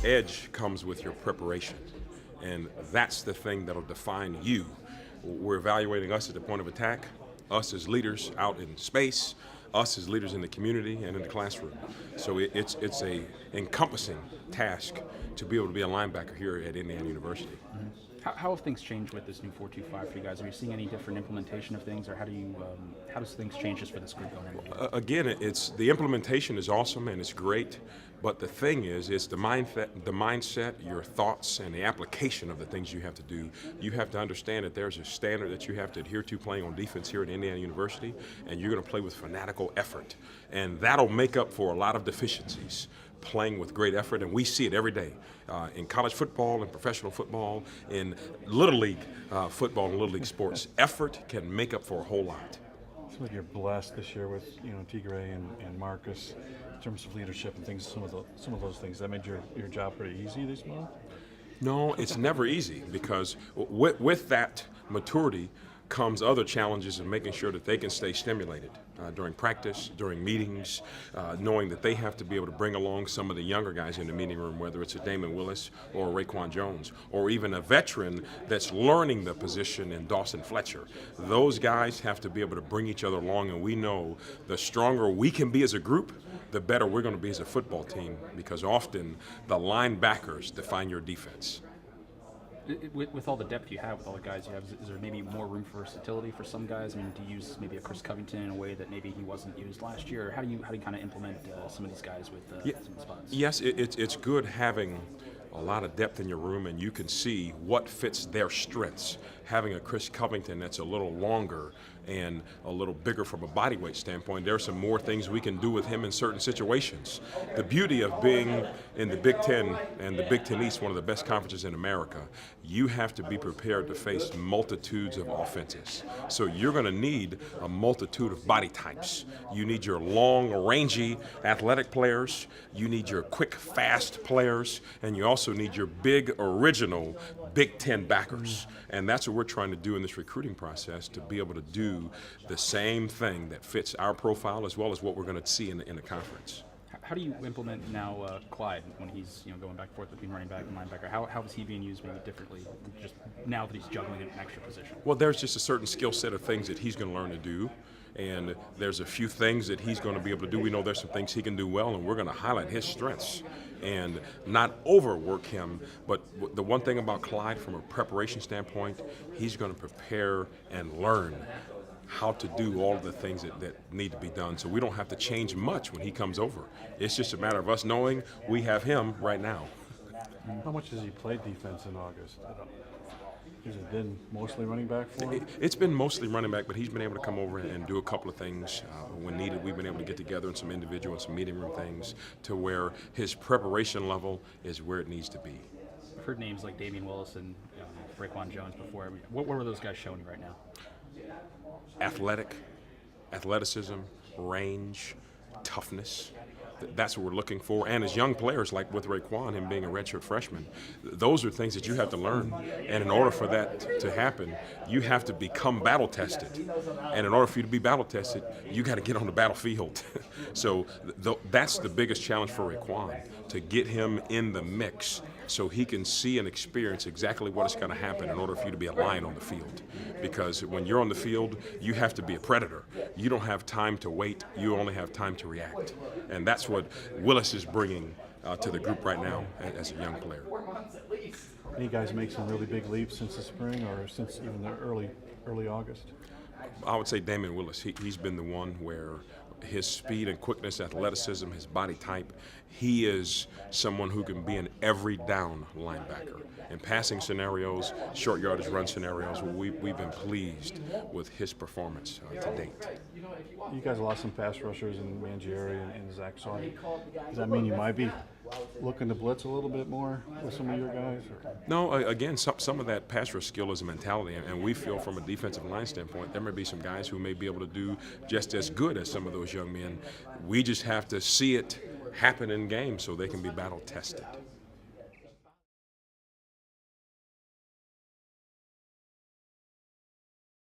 edge comes with your preparation, and that's the thing that'll define you. We're evaluating us at the point of attack, us as leaders out in space, us as leaders in the community and in the classroom. So it's a encompassing task to be able to be a linebacker here at Indiana University. Mm-hmm. How have things changed with this new 4-2-5 for you guys? Are you seeing any different implementation of things, or how does things change just for this group going into Again, it's the implementation is awesome and it's great, but the thing is, it's the mindset, your thoughts, and the application of the things you have to do. You have to understand that there's a standard that you have to adhere to playing on defense here at Indiana University, and you're going to play with fanatical effort, and that'll make up for a lot of deficiencies. Playing with great effort, and we see it every day in college football and professional football, in Little League football and Little League sports. Effort can make up for a whole lot. It's like you're blessed this year with Tigre and Marcus in terms of leadership and things. Some of those things that made your job pretty easy this month. No, it's never easy because with that maturity comes other challenges in making sure that they can stay stimulated during practice, during meetings, knowing that they have to be able to bring along some of the younger guys in the meeting room, whether it's a Damon Willis or a Raekwon Jones, or even a veteran that's learning the position in Dawson Fletcher. Those guys have to be able to bring each other along, and we know the stronger we can be as a group, the better we're going to be as a football team, because often the linebackers define your defense. With all the depth you have, with all the guys you have, is there maybe more room for versatility for some guys? I mean, do you use maybe a Chris Covington in a way that maybe he wasn't used last year? Or how do you kind of implement some of these guys with some spots? Yes, it's good having a lot of depth in your room, and you can see what fits their strengths. Having a Chris Covington that's a little longer and a little bigger from a body weight standpoint, there are some more things we can do with him in certain situations. The beauty of being in the Big Ten and the Big Ten East, one of the best conferences in America, you have to be prepared to face multitudes of offenses. So you're going to need a multitude of body types. You need your long, rangy, athletic players. You need your quick, fast players. And you also need your big, original Big Ten backers. And that's what we're trying to do in this recruiting process, to be able to do the same thing that fits our profile as well as what we're going to see in the conference. How do you implement now Clyde when he's going back and forth between running back and linebacker? How is he being used maybe differently just now that he's juggling an extra position? Well, there's just a certain skill set of things that he's going to learn to do, and there's a few things that he's going to be able to do. We know there's some things he can do well, and we're going to highlight his strengths and not overwork him. But the one thing about Clyde from a preparation standpoint, he's going to prepare and learn how to do all of the things that need to be done. So we don't have to change much when he comes over. It's just a matter of us knowing we have him right now. How much has he played defense in August? Has it been mostly running back for him? It's been mostly running back, but he's been able to come over and do a couple of things. When needed, we've been able to get together in some individual and some meeting room things to where his preparation level is where it needs to be. I've heard names like Damien Willis and Raekwon Jones before. What were those guys showing you right now? Athleticism, range, toughness. That's what we're looking for. And as young players, like with Raekwon, him being a redshirt freshman, those are things that you have to learn. And in order for that to happen, you have to become battle tested. And in order for you to be battle tested, you got to get on the battlefield. So that's the biggest challenge for Raekwon, to get him in the mix so he can see and experience exactly what is going to happen in order for you to be a lion on the field. Because when you're on the field, you have to be a predator. You don't have time to wait. You only have time to react. And that's what Willis is bringing to the group right now as a young player. Any guys make some really big leaps since the spring or since even the early August? I would say Damon Willis. He's been the one where his speed and quickness, athleticism, his body type, he is someone who can be an every down linebacker. In passing scenarios, short yardage run scenarios, we've been pleased with his performance to date. You guys lost some pass rushers in Mangieri and Zach Saw. Does that mean you might be looking to blitz a little bit more with some of your guys? Or? No, again, some of that pass rush skill is a mentality, and we feel from a defensive line standpoint, there may be some guys who may be able to do just as good as some of those young men. We just have to see it happen in games so they can be battle tested.